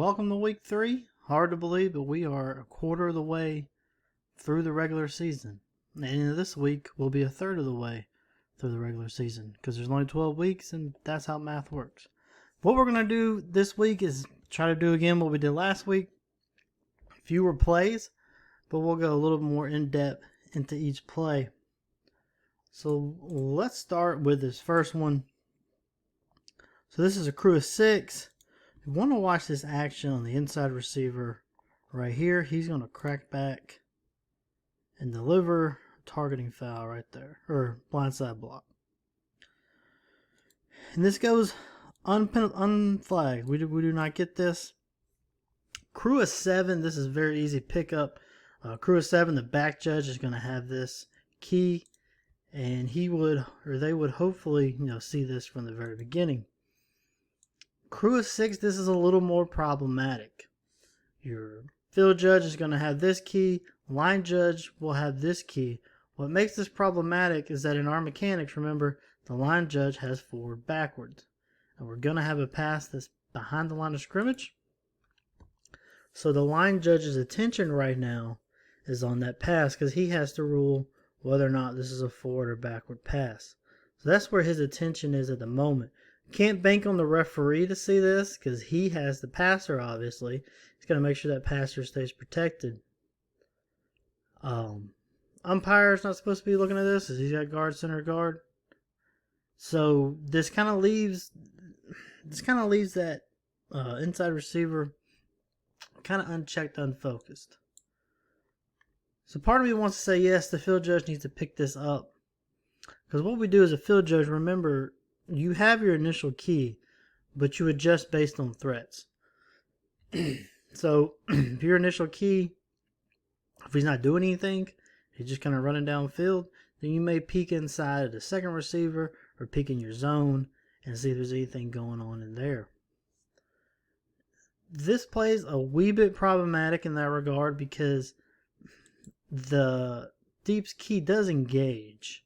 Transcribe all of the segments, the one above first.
Welcome to week 3. Hard to believe, but we are a quarter of the way through the regular season. And this week will be a third of the way through the regular season because there's only 12 weeks and that's how math works. What we're going to do this week is try to do again what we did last week. Fewer plays, but we'll go a little more in depth into each play. So let's start with this first one. So this is a crew of 6. You want to watch this action on the inside receiver right here. He's going to crack back and deliver a targeting foul right there, or blindside block. And this goes unflagged. We do not get this. Crew of 7, this is very easy pickup. Crew of 7, the back judge is going to have this key, and he would, or they would hopefully, see this from the very beginning. Crew of 6, this is a little more problematic. Your field judge is going to have this key. Line judge will have this key. What makes this problematic is that in our mechanics, remember, the line judge has forward backwards. And we're going to have a pass that's behind the line of scrimmage. So the line judge's attention right now is on that pass because he has to rule whether or not this is a forward or backward pass. So that's where his attention is at the moment. Can't bank on the referee to see this because he has the passer, obviously. He's going to make sure that passer stays protected. Umpire's not supposed to be looking at this because he's got guard, center, guard. So this kind of leaves that inside receiver kind of unchecked, unfocused. So part of me wants to say yes, the field judge needs to pick this up. Because what we do as a field judge, remember, you have your initial key, but you adjust based on threats. So if your initial key, if he's not doing anything, he's just kind of running downfield, then you may peek inside of the second receiver or peek in your zone and see if there's anything going on in there. This play is a wee bit problematic in that regard because the deep's key does engage.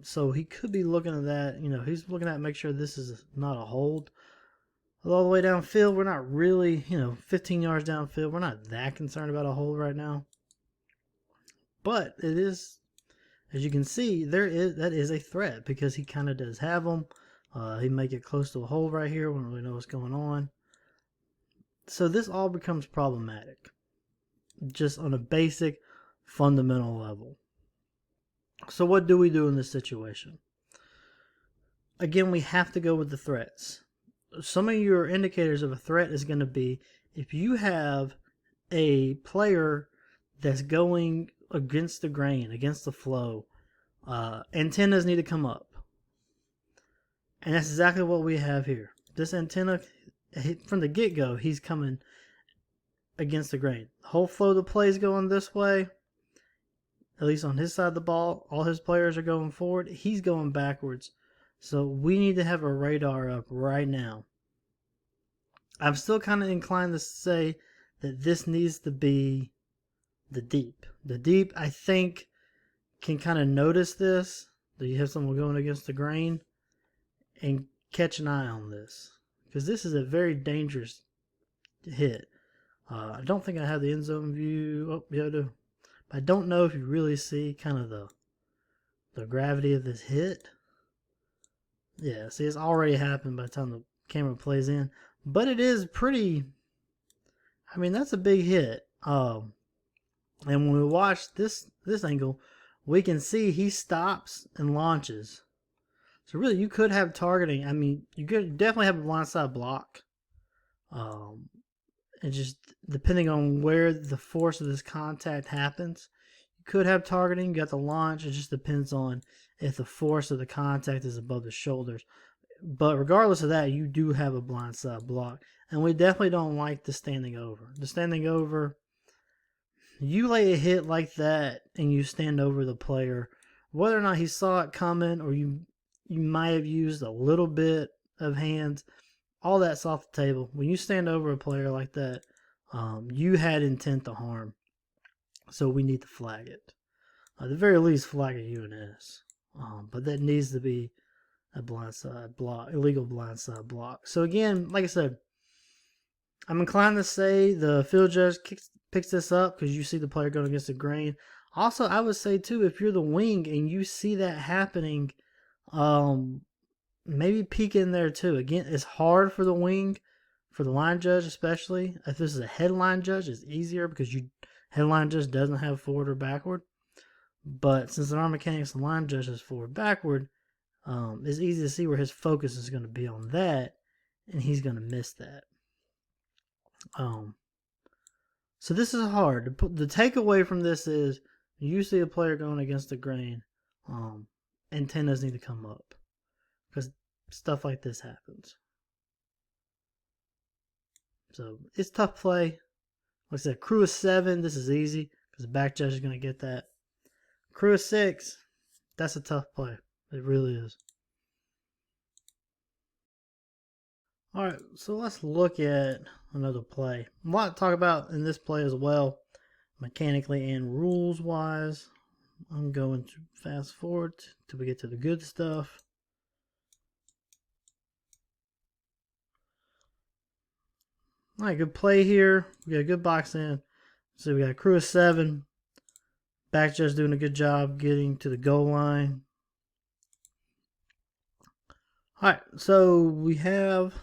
So he could be looking at that, he's looking at make sure this is not a hold. All the way downfield, we're not really, 15 yards downfield, we're not that concerned about a hold right now. But it is, as you can see, that is a threat because he kind of does have them. He may get close to a hold right here. We don't really know what's going on. So this all becomes problematic, just on a basic, fundamental level. So what do we do in this situation? Again, we have to go with the threats. Some of your indicators of a threat is going to be if you have a player that's going against the grain, against the flow, antennas need to come up. And that's exactly what we have here. This antenna, from the get-go, he's coming against the grain. The whole flow of the play is going this way. At least on his side of the ball, all his players are going forward. He's going backwards. So we need to have a radar up right now. I'm still kind of inclined to say that this needs to be the deep. The deep, I think, can kind of notice this. That you have someone going against the grain and catch an eye on this. Because this is a very dangerous hit. I don't think I have the end zone view. Oh, yeah, I do. I don't know if you really see kind of the gravity of this hit. Yeah, see, it's already happened by the time the camera plays in. But it is pretty, that's a big hit. And when we watch this angle, we can see he stops and launches. So really, you could have targeting. You could definitely have a blindside block. And just depending on where the force of this contact happens, you could have targeting. You got the launch. It just depends on if the force of the contact is above the shoulders. But regardless of that, you do have a blindside block. And we definitely don't like the standing over. The standing over, you lay a hit like that and you stand over the player, whether or not he saw it coming or you might have used a little bit of hands, all that's off the table. When you stand over a player like that, you had intent to harm. So we need to flag it. At the very least, flag a UNS. But that needs to be a blindside block, illegal blindside block. So again, like I said, I'm inclined to say the field judge picks this up because you see the player going against the grain. Also, I would say too, if you're the wing and you see that happening, maybe peek in there too. Again, it's hard for the wing, for the line judge especially. If this is a headline judge, it's easier because headline judge doesn't have forward or backward. But since in our mechanics, the line judge is forward backward, it's easy to see where his focus is going to be on that, and he's going to miss that. So this is hard. The takeaway from this is you see a player going against the grain, antennas need to come up because stuff like this happens. So it's tough play. Like I said, crew of 7, this is easy because the back judge is going to get that. Crew of 6, that's a tough play. It really is. Alright, so let's look at another play. A lot to talk about in this play as well, mechanically and rules wise. I'm going to fast forward till we get to the good stuff. Alright, good play here. We got a good box in. So we got a crew of 7. Back judge doing a good job getting to the goal line. Alright, so we have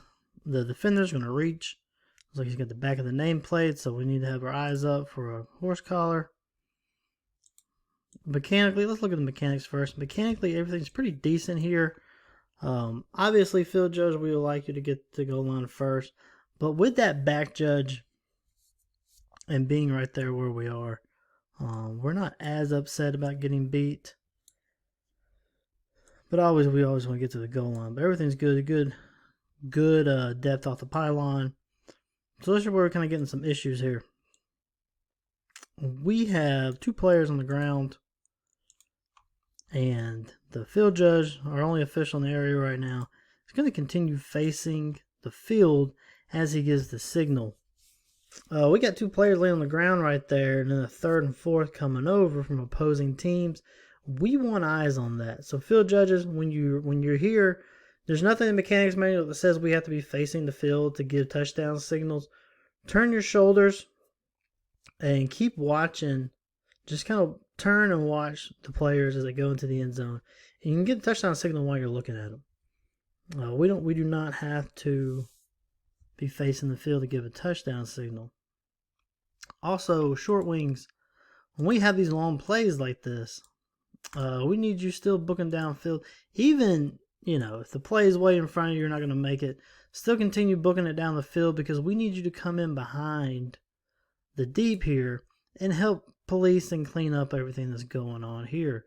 the defender's going to reach. Looks like he's got the back of the nameplate, so we need to have our eyes up for a horse collar. Mechanically, let's look at the mechanics first. Mechanically, everything's pretty decent here. Obviously, field judge, we would like you to get the goal line first. But with that back judge and being right there where we are, we're not as upset about getting beat. But we always want to get to the goal line. But everything's good. Good depth off the pylon. So this is where we're kind of getting some issues here. We have 2 players on the ground. And the field judge, our only official in the area right now, is going to continue facing the field as he gives the signal. We got 2 players laying on the ground right there, and then a 3rd and 4th coming over from opposing teams. We want eyes on that. So field judges, when you're here, there's nothing in the mechanics manual that says we have to be facing the field to give touchdown signals. Turn your shoulders and keep watching. Just kind of turn and watch the players as they go into the end zone. And you can get a touchdown signal while you're looking at them. We do not have to be facing the field to give a touchdown signal. Also, short wings. When we have these long plays like this, we need you still booking downfield. Even, if the play is way in front of you, you're not going to make it. Still continue booking it down the field because we need you to come in behind the deep here and help police and clean up everything that's going on here.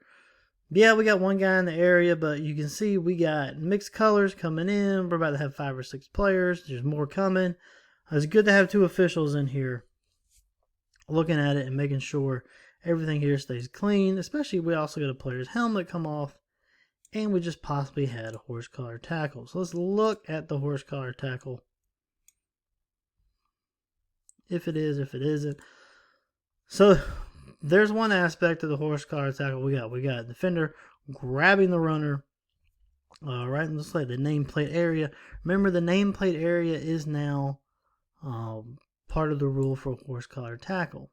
Yeah, we got 1 guy in the area, but you can see we got mixed colors coming in. We're about to have 5 or 6 players. There's more coming. It's good to have 2 officials in here looking at it and making sure everything here stays clean. Especially we also got a player's helmet come off. And we just possibly had a horse collar tackle. So let's look at the horse collar tackle. If it is, if it isn't. So there's one aspect of the horse collar tackle we got. We got a defender grabbing the runner right in the nameplate area. Remember, the nameplate area is now part of the rule for a horse collar tackle.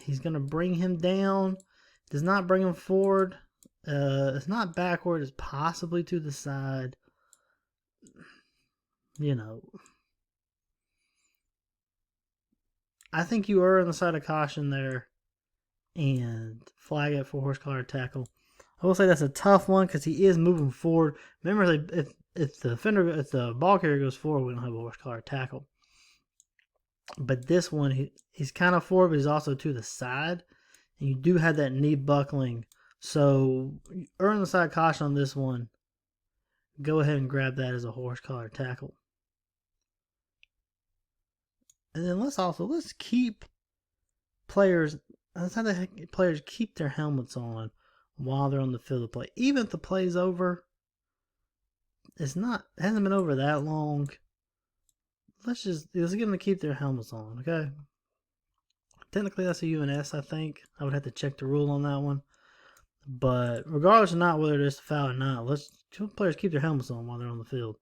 He's going to bring him down. Does not bring him forward. It's not backward. It's possibly to the side. I think you err on the side of caution there and flag it for horse collar tackle. I will say that's a tough one because he is moving forward. Remember, if the ball carrier goes forward, we don't have a horse collar tackle. But this one, he's kind of forward, but he's also to the side. And you do have that knee buckling. So err on the side of caution on this one. Go ahead and grab that as a horse collar tackle. And then let's keep players. Let's have the players keep their helmets on while they're on the field of play. Even if the play's over, it hasn't been over that long. Let's get them to keep their helmets on, okay? Technically, that's a UNS, I think. I would have to check the rule on that one. But regardless of not whether it is a foul or not, let's players keep their helmets on while they're on the field.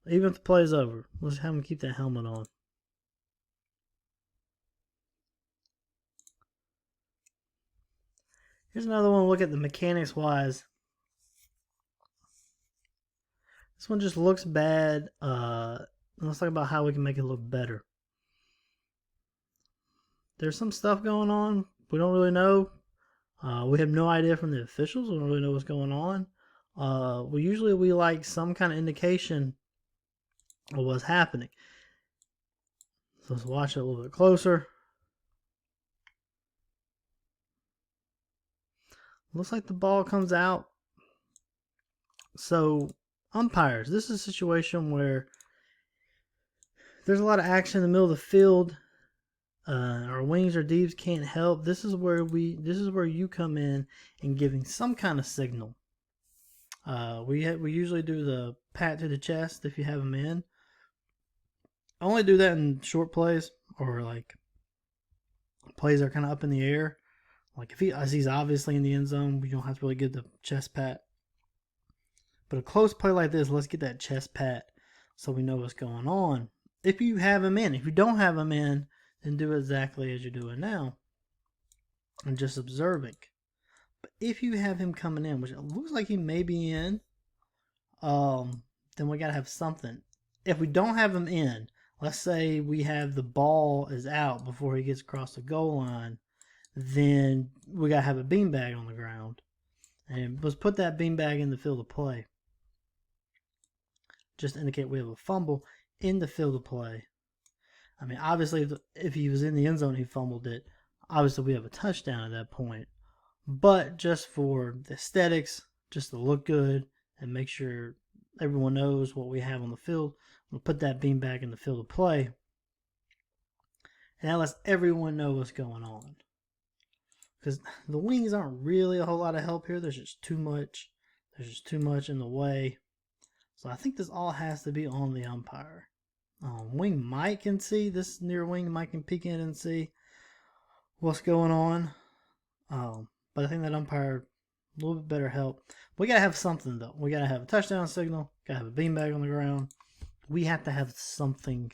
Even if the play is over, let's have him keep that helmet on. Here's another one. Look at the mechanics wise. This one just looks bad. Let's talk about how we can make it look better. There's some stuff going on. We don't really know. We have no idea from the officials. We don't really know what's going on. We like some kind of indication of what's happening. So let's watch it a little bit closer. Looks like the ball comes out. So umpires, this is a situation where there's a lot of action in the middle of the field. Our wings or deeps can't help. This is where you come in and giving some kind of signal. We usually do the pat to the chest if you have them in. I only do that in short plays or like plays that are kind of up in the air. Like as he's obviously in the end zone, we don't have to really give the chest pat. But a close play like this, let's get that chest pat so we know what's going on. If you have him in, if you don't have him in, then do exactly as you're doing now and just observing. But if you have him coming in, which it looks like he may be in, then we got to have something. If we don't have him in, let's say we have the ball is out before he gets across the goal line, then we got to have a beanbag on the ground. And let's put that beanbag in the field of play. Just to indicate we have a fumble in the field of play. I mean, obviously, if he was in the end zone, he fumbled it. Obviously, we have a touchdown at that point. But just for the aesthetics, just to look good and make sure everyone knows what we have on the field, we'll put that beanbag in the field of play. And that lets everyone know what's going on. Because the wings aren't really a whole lot of help here. There's just too much. There's just too much in the way. So I think this all has to be on the umpire. Wing Mike can see. This near wing Mike can peek in and see what's going on. But I think that umpire a little bit better help. We got to have something, though. We got to have a touchdown signal. Got to have a beanbag on the ground. We have to have something.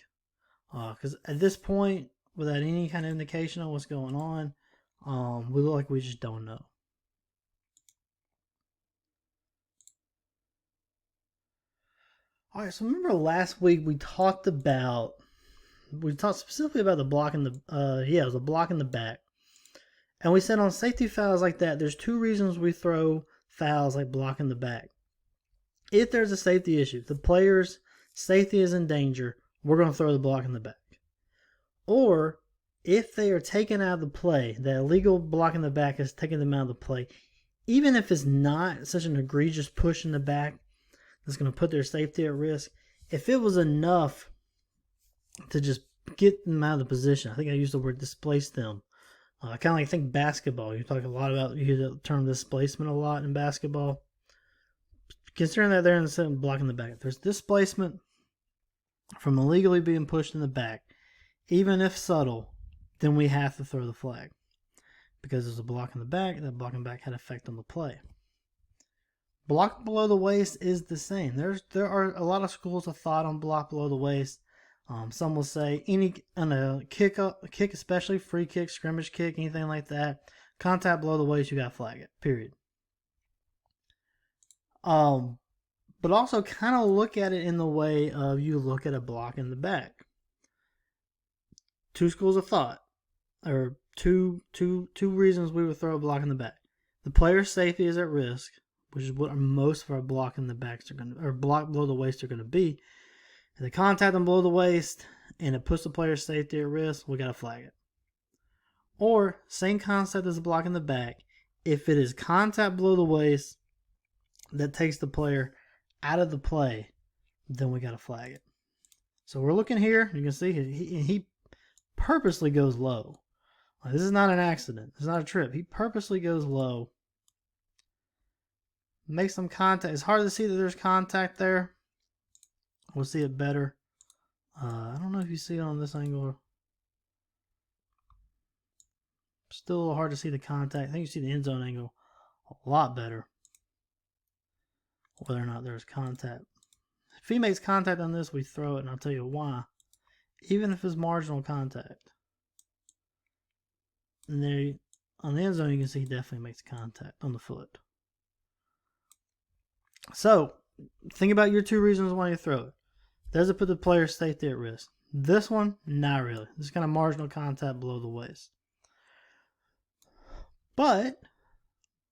Because at this point, without any kind of indication on what's going on, we look like we just don't know. All right, so remember last week we talked specifically about the block in the it was a block in the back. And we said on safety fouls like that, there's two reasons we throw fouls like block in the back. If there's a safety issue, if the player's safety is in danger, we're going to throw the block in the back. Or if they are taken out of the play, the illegal block in the back is taking them out of the play, even if it's not such an egregious push in the back that's going to put their safety at risk, if it was enough to just get them out of the position, I think I used the word displace them. Kind of like think basketball. You talk a lot about, you hear the term displacement a lot in basketball. Considering that they're in the blocking the back, if there's displacement from illegally being pushed in the back, even if subtle, then we have to throw the flag. Because there's a block in the back, that block in the back had effect on the play. Block below the waist is the same. There are a lot of schools of thought on block below the waist. Some will say on a kick, especially free kick, scrimmage kick, anything like that, contact below the waist, you got to flag it, period. But also kind of look at it in the way of you look at a block in the back. Two schools of thought, or two reasons we would throw a block in the back. The player's safety is at risk, which is what most of our block in the backs are going to, or block below the waist are going to be. If they contact them below the waist and it puts the player's safety at risk, we got to flag it. Or, same concept as a block in the back. If it is contact below the waist that takes the player out of the play, then we got to flag it. So we're looking here. You can see he purposely goes low. This is not an accident. It's not a trip. He purposely goes low. Makes some contact. It's hard to see that there's contact there. We'll see it better. I don't know if you see it on this angle. Still a little hard to see the contact. I think you see the end zone angle a lot better. Whether or not there's contact. If he makes contact on this, we throw it, and I'll tell you why. Even if it's marginal contact. And there, on the end zone, you can see he definitely makes contact on the foot. So, think about your 2 reasons why you throw it. Does it put the player's safety at risk? This one, not really. This is kind of marginal contact below the waist. But,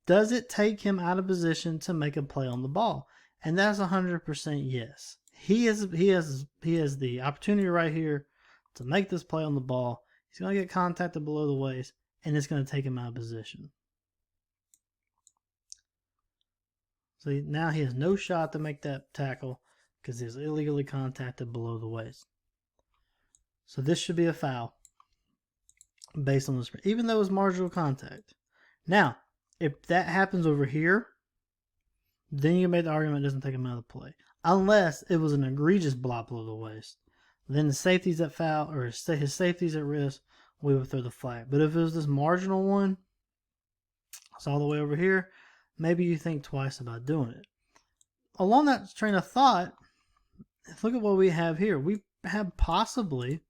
does it take him out of position to make a play on the ball? And that's 100% yes. He has the opportunity right here to make this play on the ball. He's going to get contacted below the waist, and it's going to take him out of position. So now he has no shot to make that tackle because he's illegally contacted below the waist. So this should be a foul based on this, even though it's marginal contact. Now, if that happens over here, then you can make the argument it doesn't take him out of the play. Unless it was an egregious block below the waist. Then the safety's at foul, or his safety's at risk, we would throw the flag. But if it was this marginal one, it's all the way over here, maybe you think twice about doing it. Along that train of thought, look at what we have here. We have possibly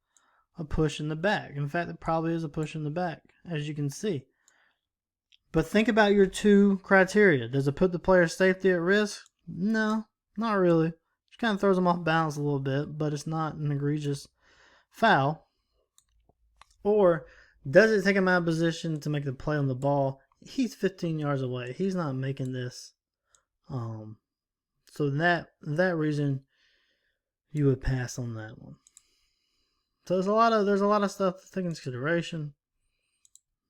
a push in the back. In fact, it probably is a push in the back, as you can see. But think about your 2 criteria. Does it put the player's safety at risk? No, not really. It kind of throws him off balance a little bit, but it's not an egregious foul. Or does it take him out of position to make the play on the ball? He's 15 yards away. He's not making this. So that reason, you would pass on that one. So there's a lot of stuff to take into consideration.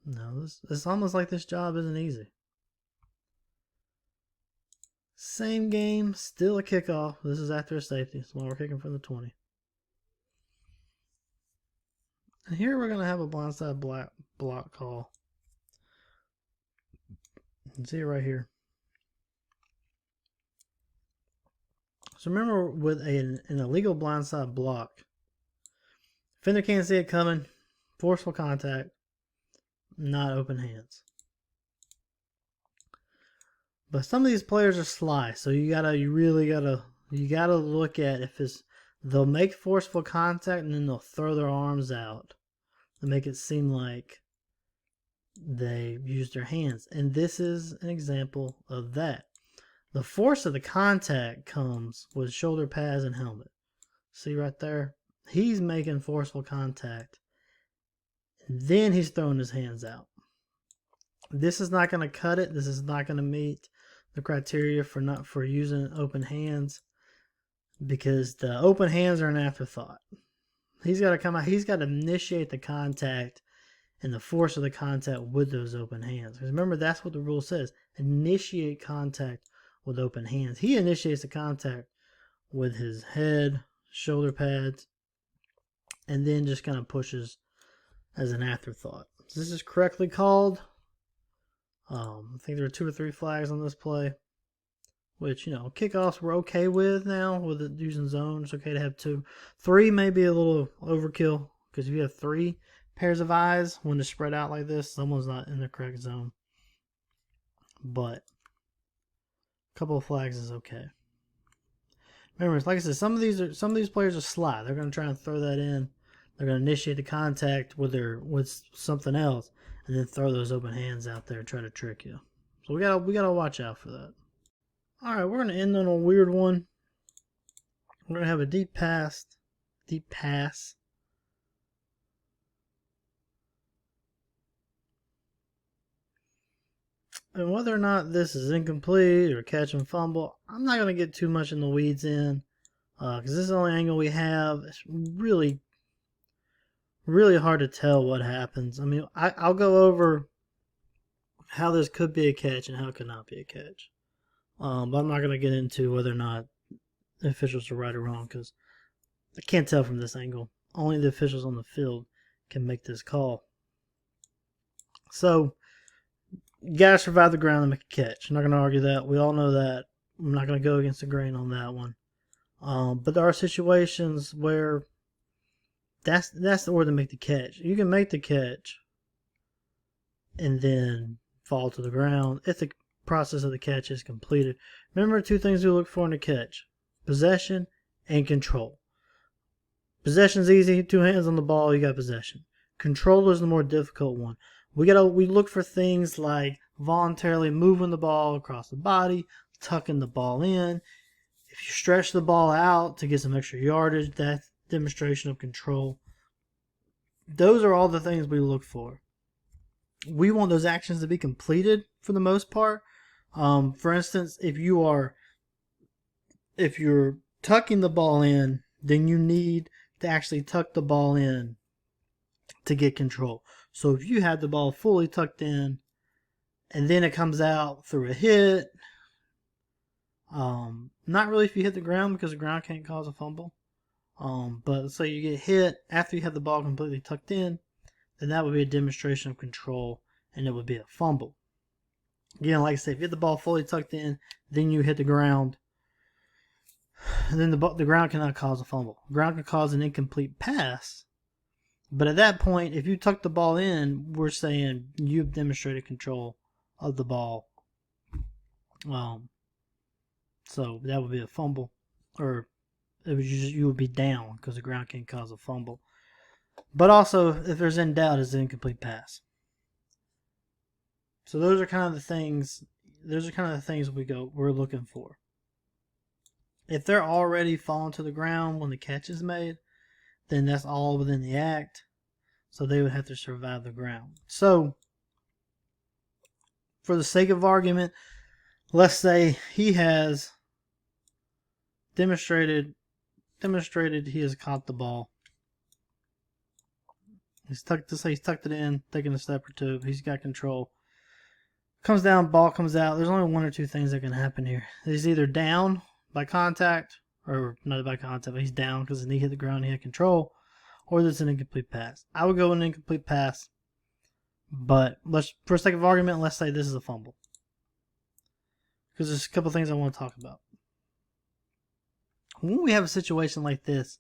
No, it's almost like this job isn't easy. Same game, still a kickoff. This is after a safety, so we're kicking from the 20. And here we're going to have a blindside block call. You can see it right here. So remember, with an illegal blindside block, defender can't see it coming, forceful contact, not open hands. But some of these players are sly, so you really gotta look at if they'll make forceful contact and then they'll throw their arms out to make it seem like they used their hands. And this is an example of that. The force of the contact comes with shoulder pads and helmet. See right there? He's making forceful contact. And then he's throwing his hands out. This is not going to cut it. This is not going to meet the criteria for using open hands, because the open hands are an afterthought. He's got to come out. He's got to initiate the contact and the force of the contact with those open hands. Because remember, that's what the rule says. Initiate contact with open hands. He initiates the contact with his head, shoulder pads, and then just kind of pushes as an afterthought. This is correctly called. I think there were 2 or 3 flags on this play, which, kickoffs we're okay with now with it using zone. It's okay to have 2. 3 may be a little overkill, because if you have 3 pairs of eyes when they're spread out like this, someone's not in the correct zone. But a couple of flags is okay. Remember, like I said, some of these players are sly. They're going to try and throw that in. They're going to initiate the contact with something else, and then throw those open hands out there and try to trick you. So we gotta watch out for that. All right, we're going to end on a weird one. We're going to have a deep pass. And whether or not this is incomplete or catch and fumble, I'm not going to get too much in the weeds in, because this is the only angle we have. It's really hard to tell what happens. I mean, I'll go over how this could be a catch and how it could not be a catch. But I'm not going to get into whether or not the officials are right or wrong, because I can't tell from this angle. Only the officials on the field can make this call. So, you got to survive the ground and make a catch. I'm not going to argue that. We all know that. I'm not going to go against the grain on that one. But there are situations where that's the word to make the catch. You can make the catch and then fall to the ground if the process of the catch is completed. Remember 2 things we look for in a catch: possession and control. Possession's easy. 2 hands on the ball, you got possession. Control is the more difficult one. We look for things like voluntarily moving the ball across the body, tucking the ball in. If you stretch the ball out to get some extra yardage, that's demonstration of control. Those are all the things we look for. We want those actions to be completed for the most part. For instance, if you're tucking the ball in, then you need to actually tuck the ball in to get control. So if you have the ball fully tucked in and then it comes out through a hit, not really if you hit the ground, because the ground can't cause a fumble. But let's say you get hit after you have the ball completely tucked in, then that would be a demonstration of control, and it would be a fumble. Again, like I said, if you hit the ball fully tucked in, then you hit the ground, and then the ground cannot cause a fumble. The ground can cause an incomplete pass, but at that point, if you tuck the ball in, we're saying you've demonstrated control of the ball. So that would be a fumble, or you would be down because the ground can cause a fumble. But also, if there's any doubt, it's an incomplete pass. So those are kind of the things. Those are kind of the things we're looking for. If they're already falling to the ground when the catch is made, then that's all within the act. So they would have to survive the ground. So, for the sake of argument, let's say he has demonstrated he has caught the ball. He's tucked it in, taking a step or two. He's got control. Comes down, ball comes out. There's only one or two things that can happen here. He's either down by contact, or not by contact, but he's down because his knee hit the ground and he had control, or there's an incomplete pass. I would go with an incomplete pass, but for sake of argument, let's say this is a fumble, because there's a couple things I want to talk about. When we have a situation like this,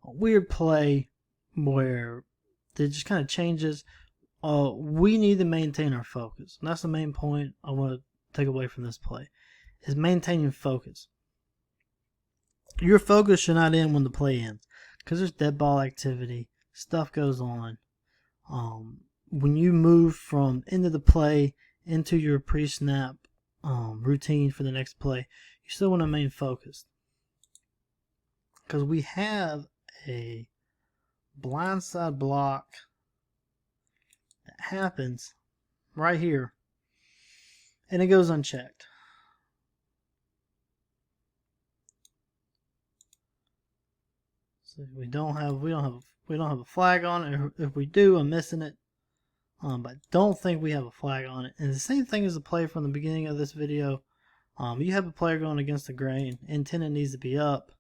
a weird play where it just kind of changes, we need to maintain our focus. And that's the main point I want to take away from this play, is maintaining focus. Your focus should not end when the play ends, because there's dead ball activity, stuff goes on. When you move from end of the play into your pre-snap routine for the next play, you still want to remain focused, because we have a blindside block that happens right here, and it goes unchecked. So we don't have a flag on it. If we do, I'm missing it. But don't think we have a flag on it. And the same thing as the play from the beginning of this video. You have a player going against the grain. Antenna needs to be up,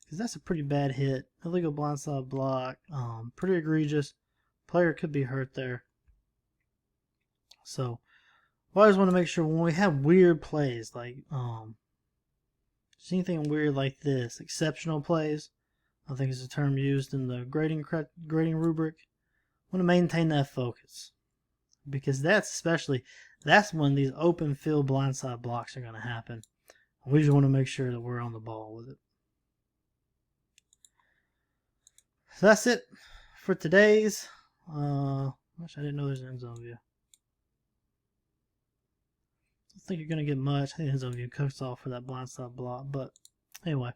because that's a pretty bad hit. Illegal blindside block. Pretty egregious. Player could be hurt there. So we always want to make sure when we have weird plays, like anything weird like this, exceptional plays, I think is a term used in the grading rubric, want to maintain that focus, because that's when these open field blindside blocks are going to happen. We just want to make sure that we're on the ball with it. So that's it for today's. Gosh, I didn't know there's an end zone view. I don't think you're going to get much. I think the end zone view cooks off for that blindside block. But anyway,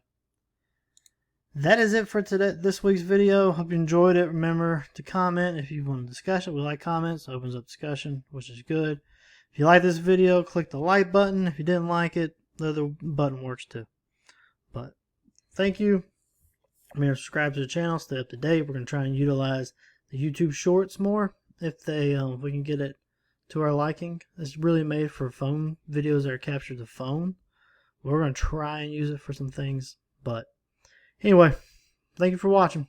that is it for this week's video. Hope you enjoyed it. Remember to comment if you want to discuss it. We like comments. It opens up discussion, which is good. If you like this video, click the like button. If you didn't like it, the other button works too. But thank you. Remember to subscribe to the channel. Stay up to date. We're going to try and utilize the YouTube Shorts more if we can get it to our liking. It's really made for phone videos that are captured to phone. We're going to try and use it for some things. But anyway, thank you for watching.